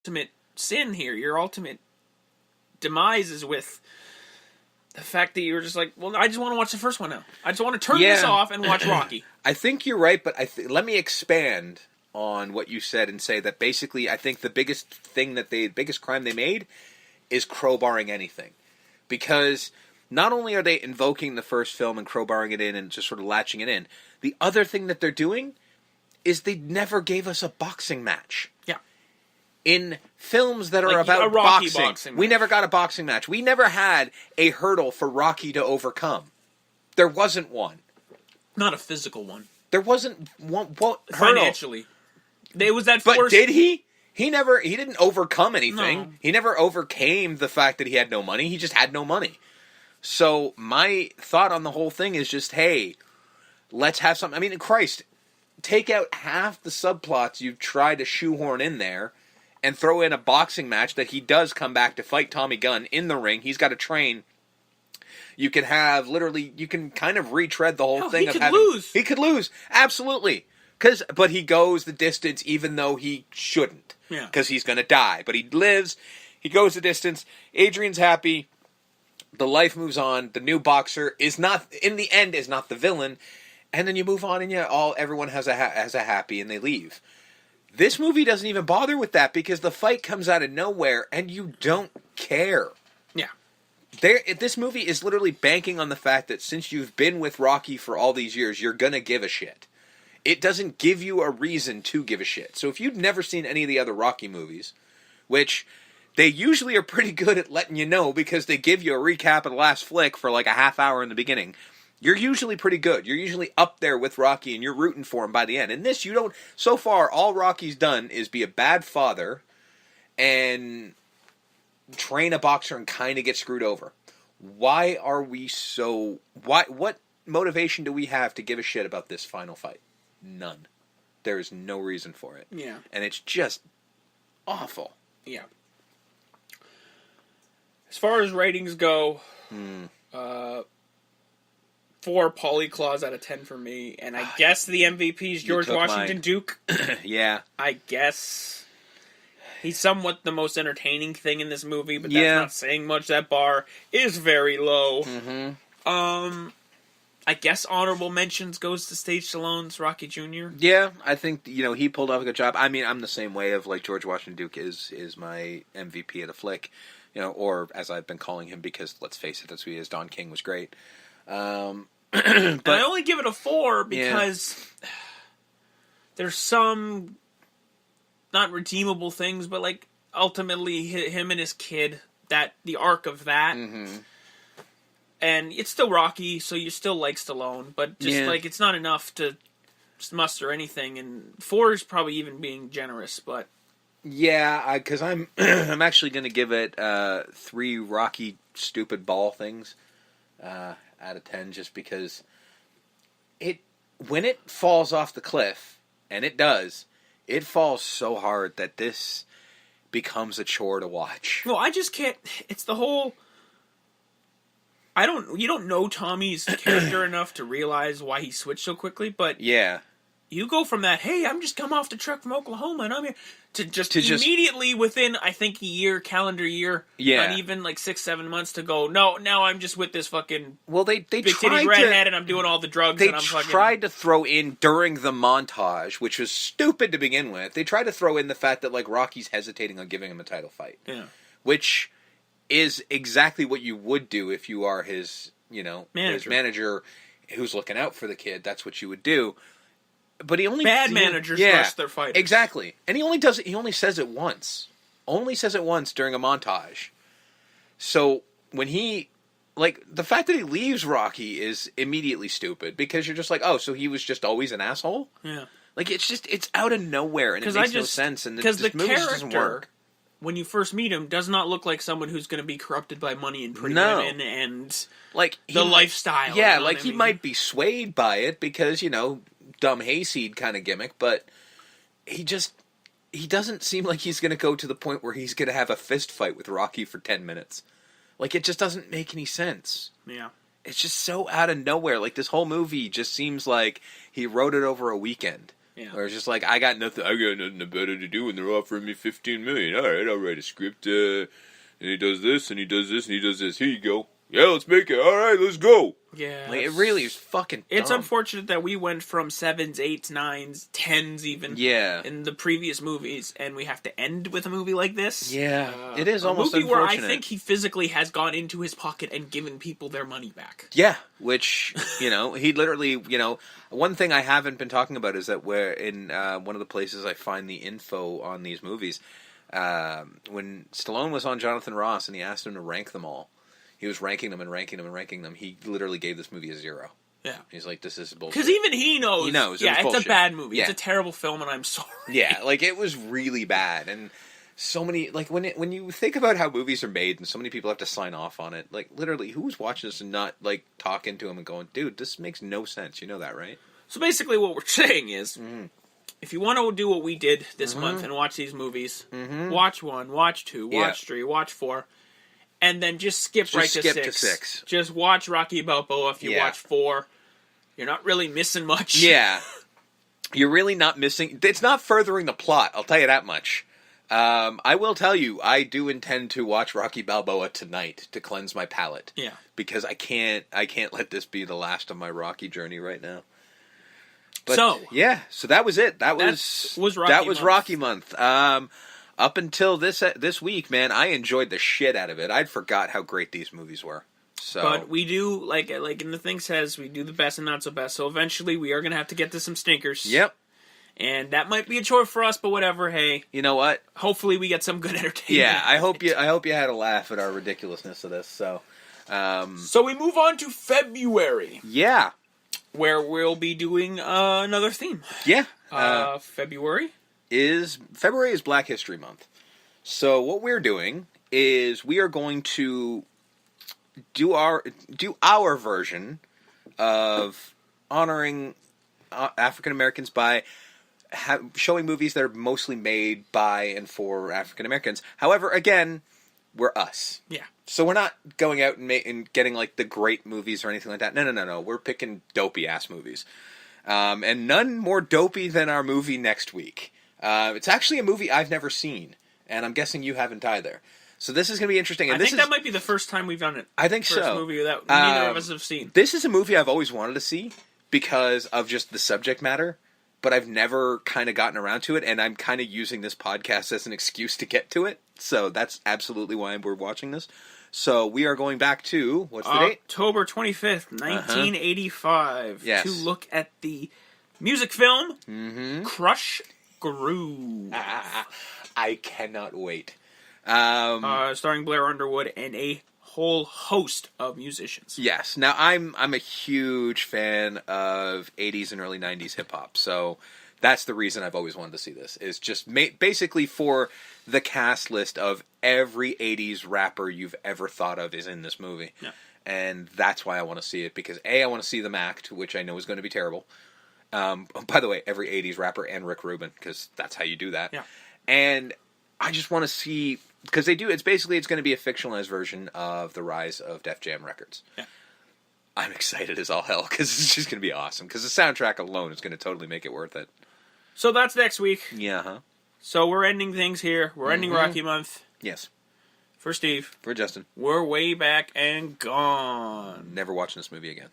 ultimate sin here. Your ultimate demise is with the fact that you're just like, well, I just want to watch the first one now. I just want to turn this off and watch Rocky. I think you're right, but let me expand on what you said and say that basically I think the biggest crime they made is crowbarring anything. Because not only are they invoking the first film and crowbarring it in and just sort of latching it in, the other thing that they're doing is they never gave us a boxing match. Yeah. In films that are like about boxing, we never got a boxing match. We never had a hurdle for Rocky to overcome. There wasn't one. Not a physical one. There wasn't one. What financially? It was that. But did he? He didn't overcome anything. No. He never overcame the fact that he had no money. He just had no money. So my thought on the whole thing is just, hey, let's have something. I mean, Christ, take out half the subplots you've tried to shoehorn in there and throw in a boxing match that he does come back to fight Tommy Gunn in the ring. He's got to train. You can have, literally, you can kind of retread the whole thing. He could lose. He could lose, absolutely. But he goes the distance even though he shouldn't. Yeah. Because he's going to die. But he lives, he goes the distance, Adrian's happy, the life moves on, the new boxer is not, in the end, is not the villain, and then you move on and everyone has a happy and they leave. This movie doesn't even bother with that because the fight comes out of nowhere and you don't care. Yeah. This movie is literally banking on the fact that since you've been with Rocky for all these years, you're going to give a shit. It doesn't give you a reason to give a shit. So if you've never seen any of the other Rocky movies, which they usually are pretty good at letting you know because they give you a recap of the last flick for like a half hour in the beginning, you're usually pretty good. You're usually up there with Rocky and you're rooting for him by the end. And this, you don't... So far, all Rocky's done is be a bad father and train a boxer and kind of get screwed over. Why are we so... What motivation do we have to give a shit about this final fight? None. There is no reason for it. Yeah. And it's just awful. Yeah. As far as ratings go, 4 Polyclaws out of 10 for me, and I guess the MVP is George Washington mine. Duke. Yeah. I guess he's somewhat the most entertaining thing in this movie, but that's not saying much. That bar is very low. Mm-hmm. I guess honorable mentions goes to Stage Stallone's Rocky Jr. Yeah, I think he pulled off a good job. I mean, I'm the same way of like George Washington Duke is my MVP of the flick, or as I've been calling him because let's face it, that's who he is. Don King was great. But I only give it a 4 because there's some not redeemable things, but like ultimately him and his kid, that the arc of that. Mm-hmm. And it's still Rocky, so you still like Stallone, but just like it's not enough to muster anything. And 4 is probably even being generous, but yeah, because I'm I'm actually going to give it 3 Rocky stupid ball things out of 10, just because when it falls off the cliff, and it does, it falls so hard that this becomes a chore to watch. Well, I just can't. It's the whole. You don't know Tommy's character enough to realize why he switched so quickly, but you go from that, hey, I'm just come off the truck from Oklahoma and I'm here, to just immediately within, I think, a year, calendar year, not even like 6-7 months to go, no, now I'm just with this fucking they big titty redhead and I'm doing all the drugs. They and I'm tried to throw in during the montage, which was stupid to begin with, they tried to throw in the fact that like Rocky's hesitating on giving him a title fight. Yeah. Which is exactly what you would do if you are his, his manager who's looking out for the kid. That's what you would do. But managers rush their fighters. Exactly. And he only says it once. Only says it once during a montage. So when the fact that he leaves Rocky is immediately stupid because you're just like, oh, so he was just always an asshole? Yeah. Like it's out of nowhere and it makes no sense and this movie just doesn't work. When you first meet him, does not look like someone who's going to be corrupted by money and pretty women and like the lifestyle. Yeah, like he might be swayed by it because, dumb hayseed kind of gimmick, but he doesn't seem like he's going to go to the point where he's going to have a fist fight with Rocky for 10 minutes. Like, it just doesn't make any sense. Yeah. It's just so out of nowhere. Like, this whole movie just seems like he wrote it over a weekend. Yeah. Or it's just like, I got nothing better to do when they're offering me $15 million. All right, I'll write a script, and he does this, and he does this, and he does this. Here you go. Yeah, let's make it. All right, let's go. Yeah. Like, it really is fucking dumb. It's unfortunate that we went from 7s, 8s, 9s, 10s even in the previous movies, and we have to end with a movie like this. Yeah, it is almost a movie unfortunate. where I think he physically has gone into his pocket and given people their money back. Yeah, which, he literally, one thing I haven't been talking about is that where in one of the places I find the info on these movies, when Stallone was on Jonathan Ross and he asked him to rank them all, he was ranking them and ranking them and ranking them. He literally gave this movie a 0. Yeah. He's like, this is bullshit. Because even he knows. He knows. Yeah, it's a bad movie. Yeah. It's a terrible film, and I'm sorry. Yeah, like, it was really bad. And so many, like, when you think about how movies are made and so many people have to sign off on it, like, literally, who's watching this and not, like, talking to him and going, dude, this makes no sense. You know that, right? So basically what we're saying is, if you want to do what we did this month and watch these movies, watch 1, watch 2, watch 3, watch 4, and then just skip to 6. Just watch Rocky Balboa if you watch 4. You're not really missing much. Yeah. You're really not missing... It's not furthering the plot, I'll tell you that much. I will tell you, I do intend to watch Rocky Balboa tonight to cleanse my palate. Yeah. Because I can't let this be the last of my Rocky journey right now. But, so that was it. That was Rocky Month. Up until this week, man, I enjoyed the shit out of it. I'd forgot how great these movies were. So, but we do, like in the thing says, we do the best and not so best. So eventually we are going to have to get to some stinkers. Yep. And that might be a chore for us, but whatever, hey. You know what? Hopefully we get some good entertainment. Yeah, I hope you had a laugh at our ridiculousness of this. So we move on to February. Yeah. Where we'll be doing another theme. Yeah. February is Black History Month. So what we're doing is we are going to do our version of honoring African Americans by showing movies that are mostly made by and for African Americans. However, again, we're us. Yeah. So we're not going out and getting like the great movies or anything like that. No. We're picking dopey ass movies. And none more dopey than our movie next week. It's actually a movie I've never seen, and I'm guessing you haven't either. So this is going to be interesting. And I think that might be the first time we've done it. I think first movie that neither of us have seen. This is a movie I've always wanted to see because of just the subject matter, but I've never kind of gotten around to it, and I'm kind of using this podcast as an excuse to get to it. So that's absolutely why we're watching this. So we are going back to, what's the date? October 25th, 1985. Yes. To look at the music film, Crush Groove. I cannot wait. Starring Blair Underwood and a whole host of musicians. Yes. Now, I'm a huge fan of 80s and early 90s hip-hop, so that's the reason I've always wanted to see this, is just basically for the cast list of every 80s rapper you've ever thought of is in this movie. Yeah. And that's why I want to see it, because A, I want to see them act, which I know is going to be terrible. By the way, every 80s rapper and Rick Rubin, because that's how you do that. Yeah. And I just want to see, because they do, it's going to be a fictionalized version of the rise of Def Jam Records. Yeah. I'm excited as all hell, because it's just going to be awesome, because the soundtrack alone is going to totally make it worth it. So that's next week. Yeah, huh? So we're ending things here. We're ending Rocky Month. Yes. For Steve. For Justin. We're way back and gone. Never watching this movie again.